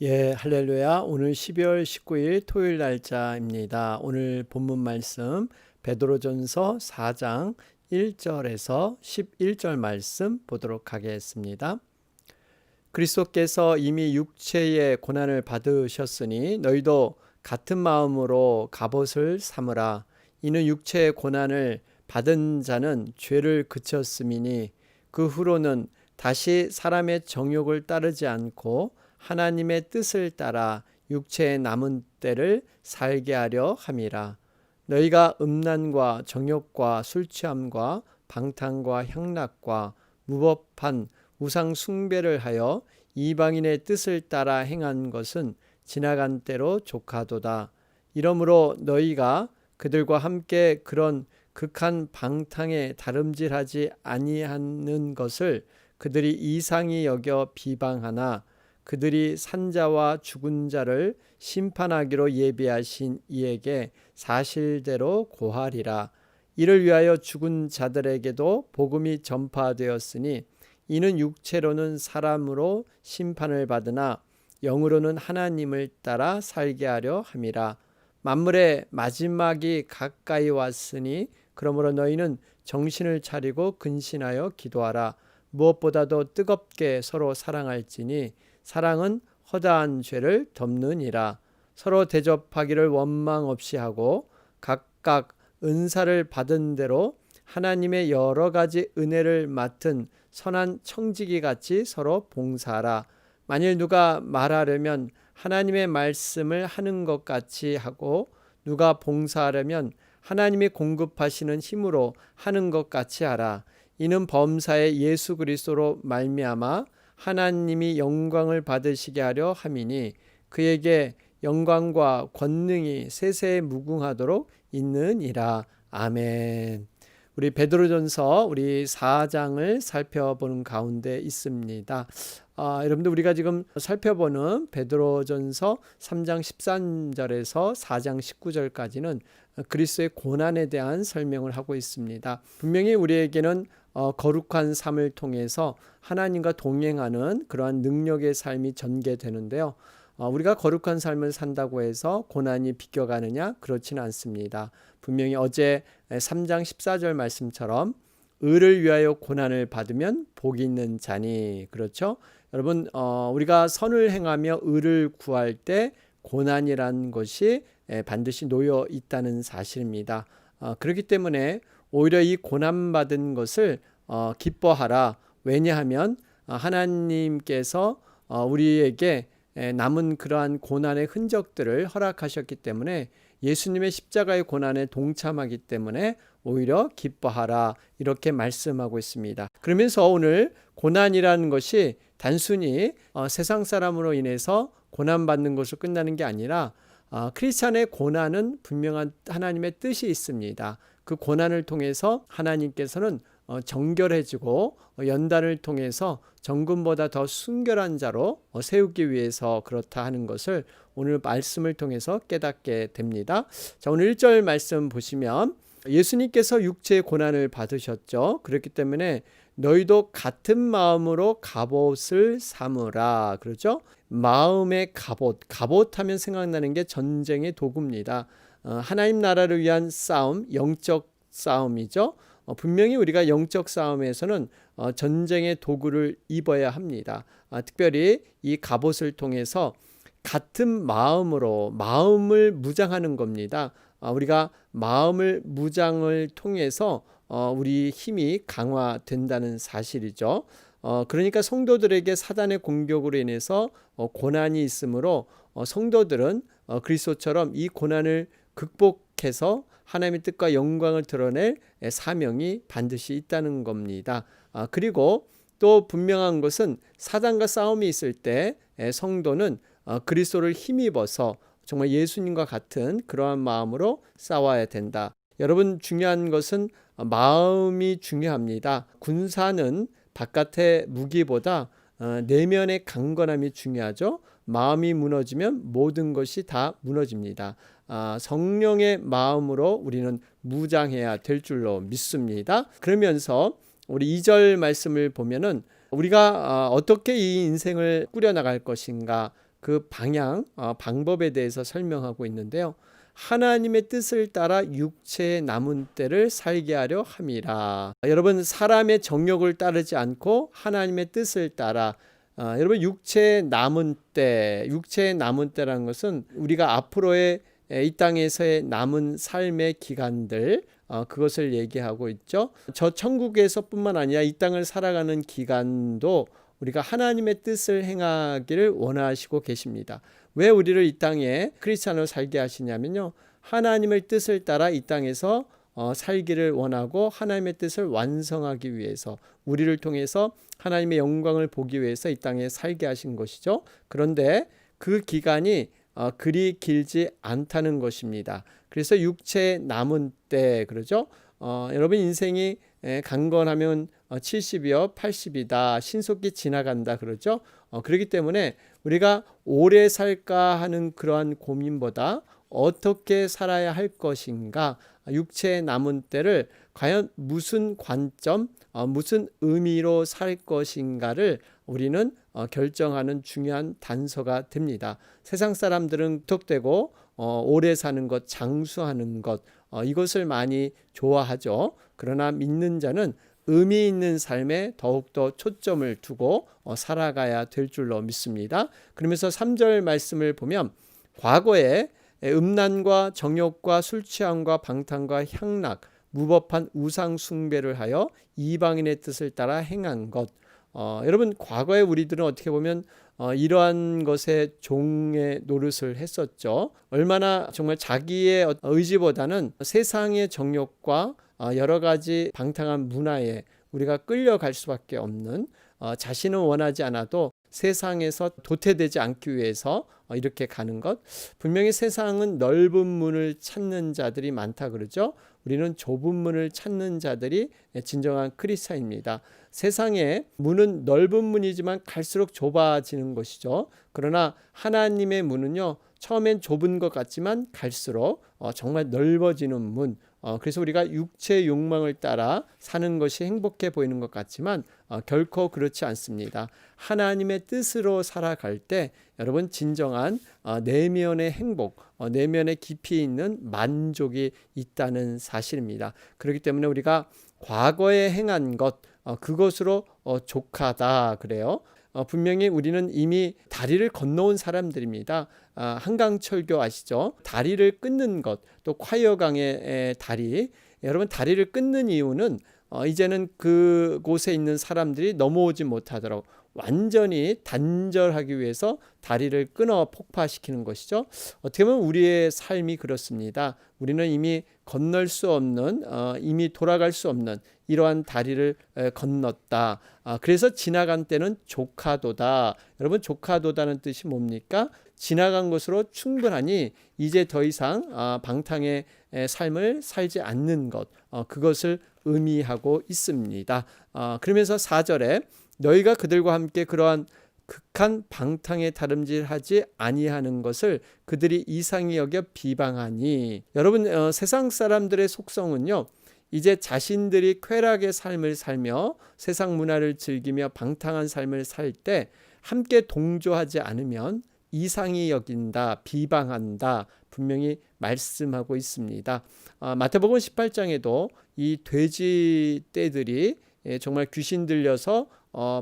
예, 할렐루야. 오늘 12월 19일 토요일 날짜입니다. 오늘 본문 말씀 베드로전서 4장 1절에서 11절 말씀 보도록 하겠습니다. 그리스도께서 이미 육체의 고난을 받으셨으니 너희도 같은 마음으로 갑옷을 삼으라. 이는 육체의 고난을 받은 자는 죄를 그쳤음이니 그 후로는 다시 사람의 정욕을 따르지 않고 하나님의 뜻을 따라 육체의 남은 때를 살게 하려 함이라. 너희가 음란과 정욕과 술취함과 방탕과 향락과 무법한 우상 숭배를 하여 이방인의 뜻을 따라 행한 것은 지나간 때로 족하도다. 이러므로 너희가 그들과 함께 그런 극한 방탕에 다름질하지 아니하는 것을 그들이 이상히 여겨 비방하나 그들이 산자와 죽은 자를 심판하기로 예비하신 이에게 사실대로 고하리라. 이를 위하여 죽은 자들에게도 복음이 전파되었으니 이는 육체로는 사람으로 심판을 받으나 영으로는 하나님을 따라 살게 하려 함이라. 만물의 마지막이 가까이 왔으니 그러므로 너희는 정신을 차리고 근신하여 기도하라. 무엇보다도 뜨겁게 서로 사랑할지니 사랑은 허다한 죄를 덮느니라. 서로 대접하기를 원망 없이 하고 각각 은사를 받은 대로 하나님의 여러 가지 은혜를 맡은 선한 청지기 같이 서로 봉사하라. 만일 누가 말하려면 하나님의 말씀을 하는 것 같이 하고 누가 봉사하려면 하나님이 공급하시는 힘으로 하는 것 같이 하라. 이는 범사의 예수 그리스도로 말미암아 하나님이 영광을 받으시게 하려 함이니 그에게 영광과 권능이 세세에 무궁하도록 있느니라. 아멘. 우리 베드로전서 우리 4장을 살펴보는 가운데 있습니다. 여러분들 우리가 지금 살펴보는 베드로전서 3장 13절에서 4장 19절까지는 그리스도의 고난에 대한 설명을 하고 있습니다. 분명히 우리에게는 거룩한 삶을 통해서 하나님과 동행하는 그러한 능력의 삶이 전개되는데요. 우리가 거룩한 삶을 산다고 해서 고난이 비껴가느냐? 그렇지는 않습니다. 분명히 어제 3장 14절 말씀처럼 의를 위하여 고난을 받으면 복이 있는 자니, 그렇죠? 여러분, 우리가 선을 행하며 의를 구할 때 고난이란 것이 반드시 놓여 있다는 사실입니다. 그렇기 때문에 오히려 이 고난받은 것을 기뻐하라. 왜냐하면 하나님께서 우리에게 남은 그러한 고난의 흔적들을 허락하셨기 때문에 예수님의 십자가의 고난에 동참하기 때문에 오히려 기뻐하라 이렇게 말씀하고 있습니다. 그러면서 오늘 고난이라는 것이 단순히 세상 사람으로 인해서 고난받는 것으로 끝나는 게 아니라 크리스찬의 고난은 분명한 하나님의 뜻이 있습니다. 그 고난을 통해서 하나님께서는 정결해지고 연단을 통해서 정금보다 더 순결한 자로 세우기 위해서 그렇다 하는 것을 오늘 말씀을 통해서 깨닫게 됩니다. 자, 오늘 1절 말씀 보시면 예수님께서 육체의 고난을 받으셨죠. 그렇기 때문에 너희도 같은 마음으로 갑옷을 삼으라. 그렇죠? 마음의 갑옷. 갑옷하면 생각나는 게 전쟁의 도구입니다. 하나님 나라를 위한 싸움, 영적 싸움이죠. 분명히 우리가 영적 싸움에서는 전쟁의 도구를 입어야 합니다. 특별히 이 갑옷을 통해서 같은 마음으로 마음을 무장하는 겁니다. 우리가 마음을 무장을 통해서 우리 힘이 강화된다는 사실이죠. 그러니까 성도들에게 사단의 공격으로 인해서 고난이 있으므로 성도들은 그리스도처럼 이 고난을 극복해서 하나님의 뜻과 영광을 드러낼 사명이 반드시 있다는 겁니다. 그리고 또 분명한 것은 사단과 싸움이 있을 때 성도는 그리스도를 힘입어서 정말 예수님과 같은 그러한 마음으로 싸워야 된다. 여러분, 중요한 것은 마음이 중요합니다. 군사는 바깥의 무기보다 내면의 강건함이 중요하죠. 마음이 무너지면 모든 것이 다 무너집니다. 성령의 마음으로 우리는 무장해야 될 줄로 믿습니다. 그러면서 우리 2절 말씀을 보면은 우리가 어떻게 이 인생을 꾸려나갈 것인가, 그 방법에 대해서 설명하고 있는데요. 하나님의 뜻을 따라 육체의 남은 때를 살게 하려 함이라. 여러분, 사람의 정욕을 따르지 않고 하나님의 뜻을 따라 여러분, 육체의 남은 때라는 것은 우리가 앞으로의 이 땅에서의 남은 삶의 기간들, 그것을 얘기하고 있죠. 저 천국에서뿐만 아니라 이 땅을 살아가는 기간도 우리가 하나님의 뜻을 행하기를 원하시고 계십니다. 왜 우리를 이 땅에 크리스찬으로 살게 하시냐면요, 하나님의 뜻을 따라 이 땅에서 살기를 원하고 하나님의 뜻을 완성하기 위해서, 우리를 통해서 하나님의 영광을 보기 위해서 이 땅에 살게 하신 것이죠. 그런데 그 기간이 그리 길지 않다는 것입니다. 그래서 육체의 남은 때, 그러죠. 여러분, 인생이 강건하면 70이요 80이다, 신속히 지나간다, 그러죠. 그렇기 때문에 우리가 오래 살까 하는 그러한 고민보다 어떻게 살아야 할 것인가, 육체의 남은 때를 과연 무슨 관점, 무슨 의미로 살 것인가를 우리는 결정하는 중요한 단서가 됩니다. 세상 사람들은 톡되고 오래 사는 것, 장수하는 것, 이것을 많이 좋아하죠. 그러나 믿는 자는 의미 있는 삶에 더욱더 초점을 두고 살아가야 될 줄로 믿습니다. 그러면서 3절 말씀을 보면, 과거에 음란과 정욕과 술 취함과 방탕과 향락, 무법한 우상 숭배를 하여 이방인의 뜻을 따라 행한 것. 여러분, 과거에 우리들은 어떻게 보면 이러한 것에 종의 노릇을 했었죠. 얼마나 정말 자기의 의지보다는 세상의 정욕과 여러 가지 방탕한 문화에 우리가 끌려갈 수밖에 없는, 자신은 원하지 않아도 세상에서 도태되지 않기 위해서 이렇게 가는 것. 분명히 세상은 넓은 문을 찾는 자들이 많다 그러죠. 우리는 좁은 문을 찾는 자들이 진정한 크리스찬입니다. 세상의 문은 넓은 문이지만 갈수록 좁아지는 것이죠. 그러나 하나님의 문은요, 처음엔 좁은 것 같지만 갈수록 정말 넓어지는 문. 그래서 우리가 육체의 욕망을 따라 사는 것이 행복해 보이는 것 같지만 결코 그렇지 않습니다. 하나님의 뜻으로 살아갈 때 여러분, 진정한 내면의 행복, 내면의 깊이 있는 만족이 있다는 사실입니다. 그렇기 때문에 우리가 과거에 행한 것, 그것으로 족하다 그래요. 분명히 우리는 이미 다리를 건너온 사람들입니다. 한강철교 아시죠? 다리를 끊는 것, 또 콰이어강의 다리. 여러분, 다리를 끊는 이유는 이제는 그곳에 있는 사람들이 넘어오지 못하도록 완전히 단절하기 위해서 다리를 끊어 폭파시키는 것이죠. 어떻게 보면 우리의 삶이 그렇습니다. 우리는 이미 건널 수 없는, 이미 돌아갈 수 없는 이러한 다리를 건넜다. 그래서 지나간 때는 족하도다. 여러분, 족하도다는 뜻이 뭡니까? 지나간 것으로 충분하니 이제 더 이상 방탕의 삶을 살지 않는 것, 그것을 의미하고 있습니다. 그러면서 4절에 너희가 그들과 함께 그러한 극한 방탕에 다름질하지 아니하는 것을 그들이 이상히 여겨 비방하니. 여러분, 세상 사람들의 속성은요, 이제 자신들이 쾌락의 삶을 살며 세상 문화를 즐기며 방탕한 삶을 살 때 함께 동조하지 않으면 이상히 여긴다, 비방한다, 분명히 말씀하고 있습니다. 마태복음 18장에도 이 돼지 떼들이 정말 귀신 들려서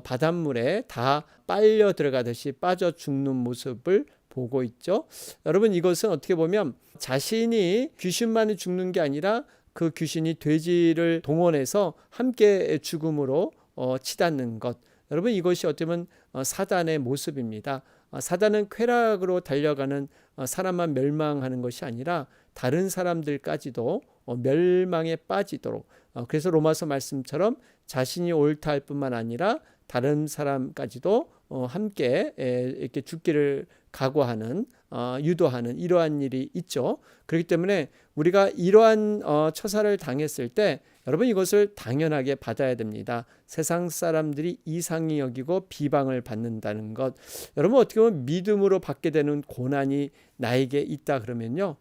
바닷물에 다 빨려 들어가듯이 빠져 죽는 모습을 보고 있죠. 여러분, 이것은 어떻게 보면 자신이 귀신만이 죽는 게 아니라 그 귀신이 돼지를 동원해서 함께 죽음으로 치닫는 것. 여러분, 이것이 어떻게 보면 사단의 모습입니다. 사단은 쾌락으로 달려가는 사람만 멸망하는 것이 아니라 다른 사람들까지도 멸망에 빠지도록, 그래서 로마서 말씀처럼 자신이 옳다 할 뿐만 아니라 다른 사람까지도 함께 이렇게 죽기를 각오하는, 유도하는 이러한 일이 있죠. 그렇기 때문에 우리가 이러한 처사를 당했을 때 여러분, 이것을 당연하게 받아야 됩니다. 세상 사람들이 이상히 여기고 비방을 받는다는 것. 여러분, 어떻게 보면 믿음으로 받게 되는 고난이 나에게 있다 그러면요,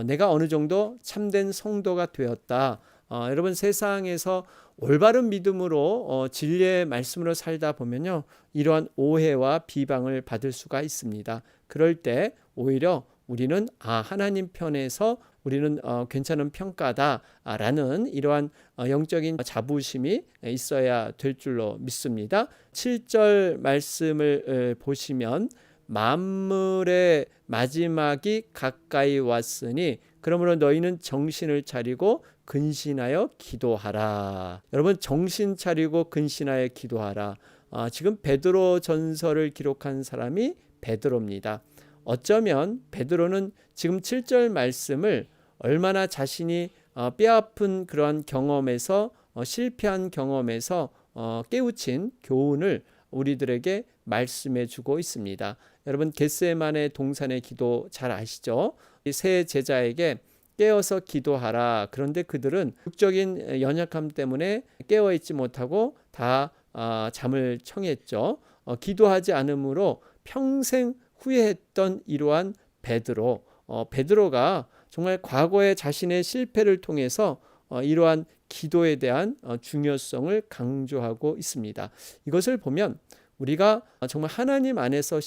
내가 어느 정도 참된 성도가 되었다, 여러분 세상에서 올바른 믿음으로 진리의 말씀으로 살다 보면요, 이러한 오해와 비방을 받을 수가 있습니다. 그럴 때 오히려 우리는 하나님 편에서 우리는 괜찮은 평가다라는 이러한 영적인 자부심이 있어야 될 줄로 믿습니다. 7절 말씀을 보시면 만물의 마지막이 가까이 왔으니 그러므로 너희는 정신을 차리고 근신하여 기도하라. 여러분, 정신 차리고 근신하여 기도하라. 지금 베드로 전서를 기록한 사람이 베드로입니다. 어쩌면 베드로는 지금 7절 말씀을 얼마나 자신이 뼈아픈 그러한 경험에서 실패한 경험에서 깨우친 교훈을 우리들에게 말씀해 주고 있습니다. 여러분, 겟세마네 동산의 기도 잘 아시죠? 이 세 제자에게 깨어서 기도하라. 그런데 그들은 육적인 연약함 때문에 깨어 있지 못하고 다 잠을 청했죠. 기도하지 않으므로 평생 후회했던 이러한 베드로, 베드로가 정말 과거의 자신의 실패를 통해서 이러한 기도에 대한 중요성을 강조하고 있습니다. 이것을 보면 우리가 정말 하나님 안에서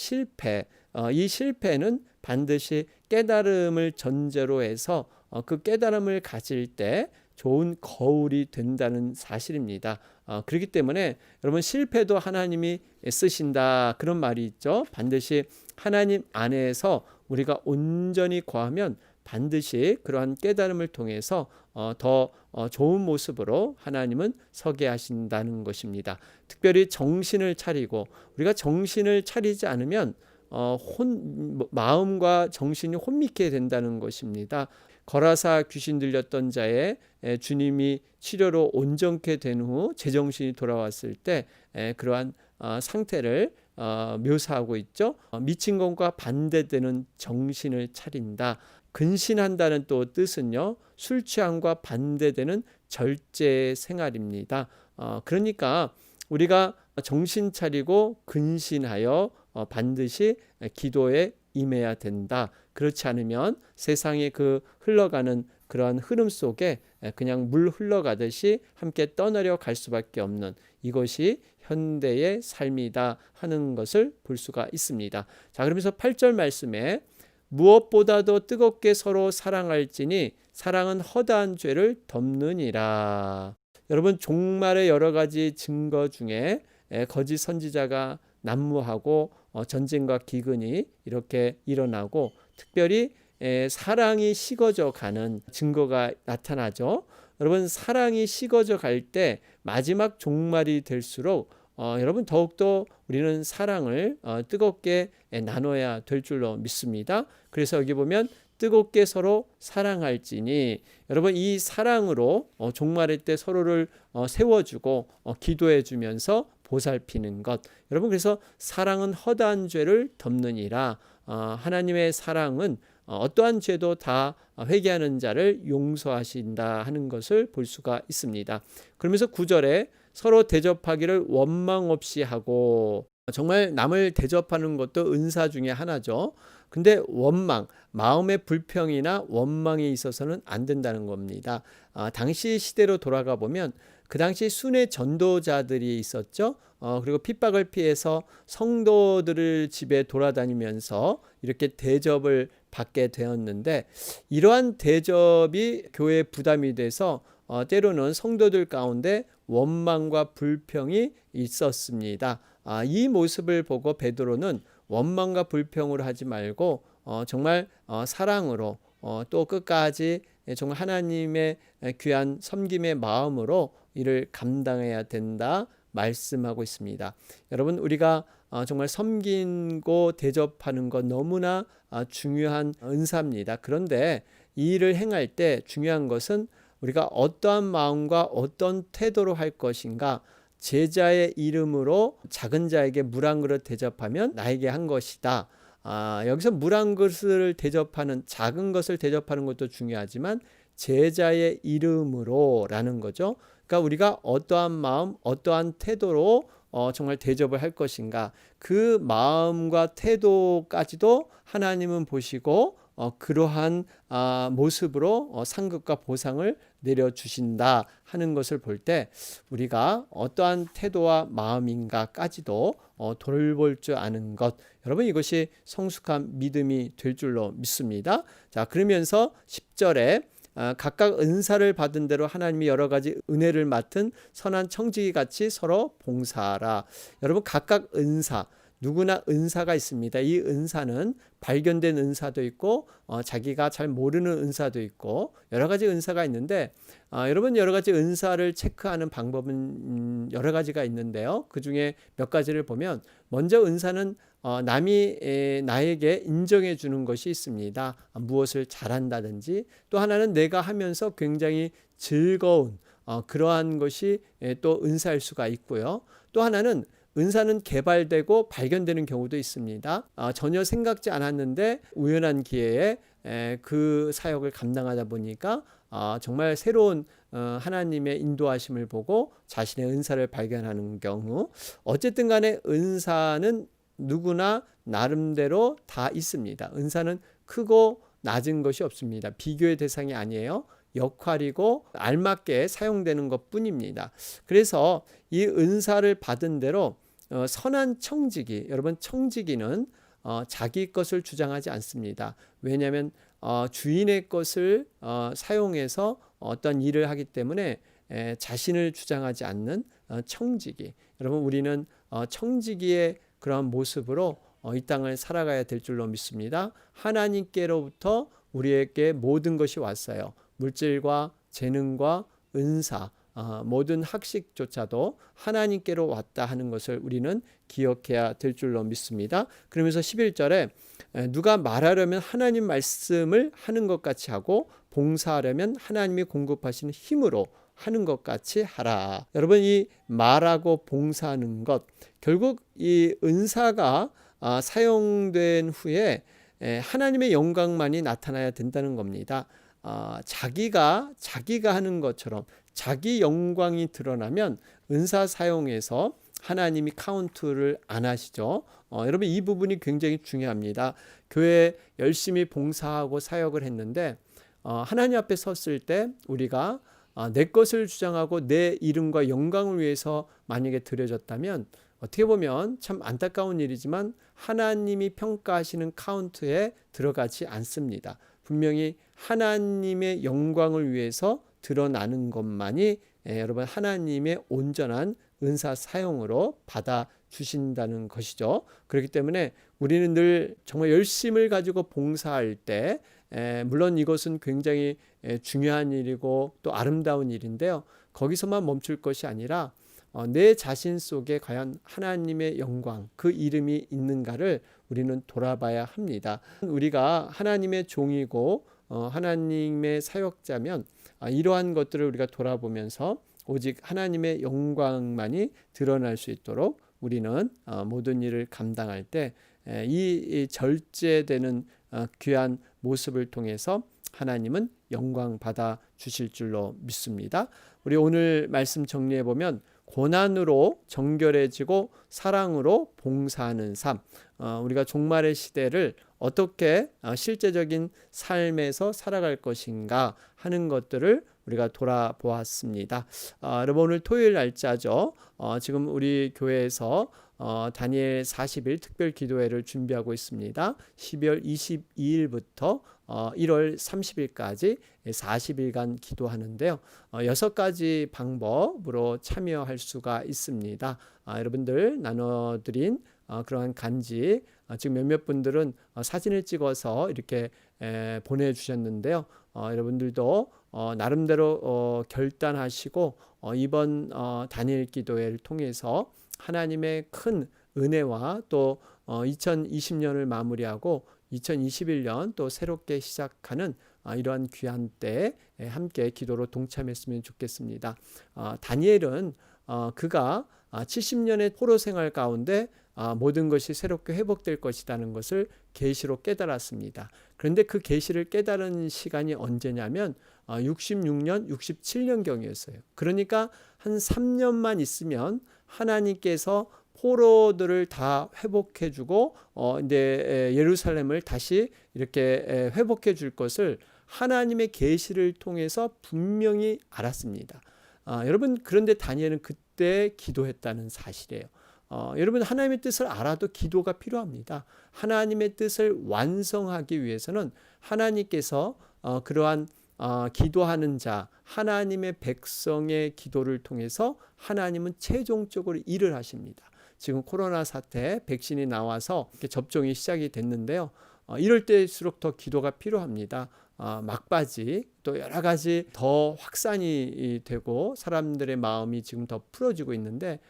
이 실패는 반드시 깨달음을 전제로 해서 그 깨달음을 가질 때 좋은 거울이 된다는 사실입니다. 그렇기 때문에 여러분, 실패도 하나님이 쓰신다, 그런 말이 있죠. 반드시 하나님 안에서 우리가 온전히 거하면 반드시 그러한 깨달음을 통해서 더 좋은 모습으로 하나님은 서게 하신다는 것입니다. 특별히 정신을 차리고, 우리가 정신을 차리지 않으면 마음과 정신이 혼미케 된다는 것입니다. 거라사 귀신 들렸던 자의 주님이 치료로 온전케 된 후 제정신이 돌아왔을 때 그러한 상태를 묘사하고 있죠. 미친 것과 반대되는 정신을 차린다. 근신한다는 또 뜻은요, 술 취함과 반대되는 절제 생활입니다. 그러니까 우리가 정신 차리고 근신하여 반드시 기도에 임해야 된다. 그렇지 않으면 세상의 그 흘러가는 그러한 흐름 속에 그냥 물 흘러가듯이 함께 떠나려 갈 수밖에 없는, 이것이 현대의 삶이다 하는 것을 볼 수가 있습니다. 자, 그러면서 8절 말씀에 무엇보다도 뜨겁게 서로 사랑할지니 사랑은 허다한 죄를 덮느니라. 여러분, 종말의 여러 가지 증거 중에 거짓 선지자가 난무하고 전쟁과 기근이 이렇게 일어나고, 특별히 사랑이 식어져 가는 증거가 나타나죠. 여러분, 사랑이 식어져 갈 때 마지막 종말이 될수록 여러분, 더욱더 우리는 사랑을 뜨겁게 나눠야 될 줄로 믿습니다. 그래서 여기 보면 뜨겁게 서로 사랑할지니, 여러분, 이 사랑으로 종말의 때 서로를 세워주고 기도해 주면서 보살피는 것. 여러분, 그래서 사랑은 허다한 죄를 덮느니라. 하나님의 사랑은 어떠한 죄도 다 회개하는 자를 용서하신다 하는 것을 볼 수가 있습니다. 그러면서 9절에 서로 대접하기를 원망 없이 하고, 정말 남을 대접하는 것도 은사 중에 하나죠. 근데 원망, 마음의 불평이나 원망이 있어서는 안 된다는 겁니다. 당시 시대로 돌아가 보면 그 당시 순회 전도자들이 있었죠. 그리고 핍박을 피해서 성도들을 집에 돌아다니면서 이렇게 대접을 받게 되었는데, 이러한 대접이 교회에 부담이 돼서 때로는 성도들 가운데 원망과 불평이 있었습니다. 이 모습을 보고 베드로는 원망과 불평으로 하지 말고 정말 사랑으로 또 끝까지 정말 하나님의 귀한 섬김의 마음으로 이를 감당해야 된다 말씀하고 있습니다. 여러분, 우리가 정말 섬기고 대접하는 것 너무나 중요한 은사입니다. 그런데 이 일을 행할 때 중요한 것은 우리가 어떠한 마음과 어떤 태도로 할 것인가. 제자의 이름으로 작은 자에게 물 한 그릇 대접하면 나에게 한 것이다. 여기서 물 한 그릇을 대접하는, 작은 것을 대접하는 것도 중요하지만 제자의 이름으로 라는 거죠. 그러니까 우리가 어떠한 마음, 어떠한 태도로 정말 대접을 할 것인가, 그 마음과 태도까지도 하나님은 보시고 그러한 모습으로 상급과 보상을 내려주신다 하는 것을 볼 때 우리가 어떠한 태도와 마음인가까지도 돌볼 줄 아는 것, 여러분 이것이 성숙한 믿음이 될 줄로 믿습니다. 자, 그러면서 10절에 각각 은사를 받은 대로 하나님이 여러 가지 은혜를 맡은 선한 청지기 같이 서로 봉사하라. 여러분 각각 은사, 누구나 은사가 있습니다. 이 은사는 발견된 은사도 있고 자기가 잘 모르는 은사도 있고 여러 가지 은사가 있는데 여러분 여러 가지 은사를 체크하는 방법은 여러 가지가 있는데요. 그 중에 몇 가지를 보면 먼저 은사는 남이 나에게 인정해 주는 것이 있습니다. 무엇을 잘한다든지 또 하나는 내가 하면서 굉장히 즐거운 그러한 것이 또 은사일 수가 있고요. 또 하나는 은사는 개발되고 발견되는 경우도 있습니다. 전혀 생각지 않았는데 우연한 기회에 그 사역을 감당하다 보니까 정말 새로운 하나님의 인도하심을 보고 자신의 은사를 발견하는 경우, 어쨌든 간에 은사는 누구나 나름대로 다 있습니다. 은사는 크고 낮은 것이 없습니다. 비교의 대상이 아니에요. 역할이고 알맞게 사용되는 것뿐입니다. 그래서 이 은사를 받은 대로 선한 청지기, 여러분 청지기는 자기 것을 주장하지 않습니다. 왜냐하면 주인의 것을 사용해서 어떤 일을 하기 때문에 자신을 주장하지 않는 청지기. 여러분 우리는 청지기의 그런 모습으로 이 땅을 살아가야 될 줄로 믿습니다. 하나님께로부터 우리에게 모든 것이 왔어요. 물질과 재능과 은사, 모든 학식조차도 하나님께로 왔다 하는 것을 우리는 기억해야 될 줄로 믿습니다. 그러면서 11절에 누가 말하려면 하나님 말씀을 하는 것 같이 하고 봉사하려면 하나님이 공급하시는 힘으로 하는 것 같이 하라. 여러분 이 말하고 봉사하는 것, 결국 이 은사가 사용된 후에 하나님의 영광만이 나타나야 된다는 겁니다. 자기가 하는 것처럼 자기 영광이 드러나면 은사 사용에서 하나님이 카운트를 안 하시죠. 여러분 이 부분이 굉장히 중요합니다. 교회에 열심히 봉사하고 사역을 했는데 하나님 앞에 섰을 때 우리가 내 것을 주장하고 내 이름과 영광을 위해서 만약에 드려졌다면 어떻게 보면 참 안타까운 일이지만 하나님이 평가하시는 카운트에 들어가지 않습니다. 분명히 하나님의 영광을 위해서 드러나는 것만이 여러분 하나님의 온전한 은사 사용으로 받아 주신다는 것이죠. 그렇기 때문에 우리는 늘 정말 열심을 가지고 봉사할 때 물론 이것은 굉장히 중요한 일이고 또 아름다운 일인데요. 거기서만 멈출 것이 아니라 내 자신 속에 과연 하나님의 영광, 그 이름이 있는가를 우리는 돌아봐야 합니다. 우리가 하나님의 종이고 하나님의 사역자면 이러한 것들을 우리가 돌아보면서 오직 하나님의 영광만이 드러날 수 있도록 우리는 모든 일을 감당할 때 이 절제되는 귀한 모습을 통해서 하나님은 영광 받아 주실 줄로 믿습니다. 우리 오늘 말씀 정리해 보면 고난으로 정결해지고 사랑으로 봉사하는 삶, 우리가 종말의 시대를 어떻게 실제적인 삶에서 살아갈 것인가 하는 것들을 우리가 돌아보았습니다. 여러분 오늘 토요일 날짜죠. 지금 우리 교회에서 다니엘 40일 특별 기도회를 준비하고 있습니다. 12월 22일부터 1월 30일까지 40일간 기도하는데요. 6가지 방법으로 참여할 수가 있습니다. 여러분들 나눠드린 그러한 간지, 지금 몇몇 분들은 사진을 찍어서 이렇게 보내주셨는데요. 여러분들도 나름대로 결단하시고 이번 다니엘 기도회를 통해서 하나님의 큰 은혜와 또 2020년을 마무리하고 2021년 또 새롭게 시작하는 이러한 귀한 때에 함께 기도로 동참했으면 좋겠습니다. 다니엘은 그가 70년의 포로 생활 가운데 모든 것이 새롭게 회복될 것이라는 것을 계시로 깨달았습니다. 그런데 그 계시를 깨달은 시간이 언제냐면 66년, 67년경이었어요. 그러니까 한 3년만 있으면 하나님께서 포로들을 다 회복해주고 이제 예루살렘을 다시 이렇게 회복해줄 것을 하나님의 계시를 통해서 분명히 알았습니다. 여러분, 그런데 다니엘은 그때 기도했다는 사실이에요. 여러분, 하나님의 뜻을 알아도 기도가 필요합니다. 하나님의 뜻을 완성하기 위해서는 하나님께서 그러한 기도하는 자, 하나님의 백성의 기도를 통해서 하나님은 최종적으로 일을 하십니다. 지금 코로나 사태 백신이 나와서 이렇게 접종이 시작이 됐는데요. 이럴 때일수록 더 기도가 필요합니다. 막바지 또 여러 가지 더 확산이 되고 사람들의 마음이 지금 더 풀어지고 있는데,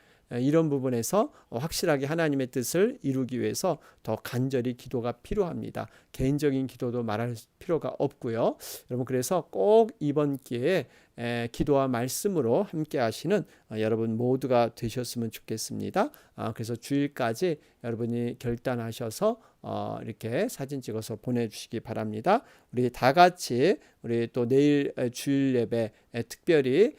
이런 부분에서 확실하게 하나님의 뜻을 이루기 위해서 더 간절히 기도가 필요합니다. 개인적인 기도도 말할 필요가 없고요. 여러분, 그래서 꼭 이번 기회에 기도와 말씀으로 함께 하시는 여러분 모두가 되셨으면 좋겠습니다. 그래서 주일까지 여러분이 결단하셔서 이렇게 사진 찍어서 보내주시기 바랍니다. 우리 다 같이 우리 또 내일 주일 예배, 특별히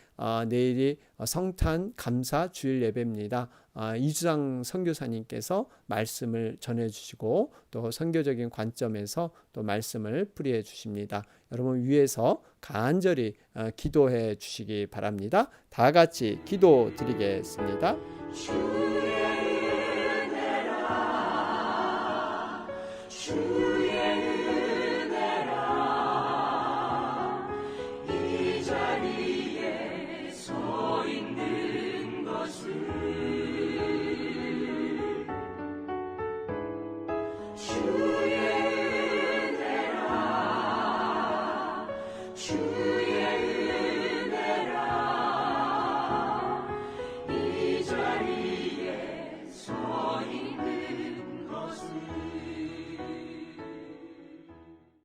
내일이 성탄 감사 주일 예배입니다. 이주상 선교사님께서 말씀을 전해주시고 또 선교적인 관점에서 또 말씀을 풀이해 주십니다. 여러분 위해서 간절히 기도해 주시기 바랍니다. 다 같이 기도 드리겠습니다. 주의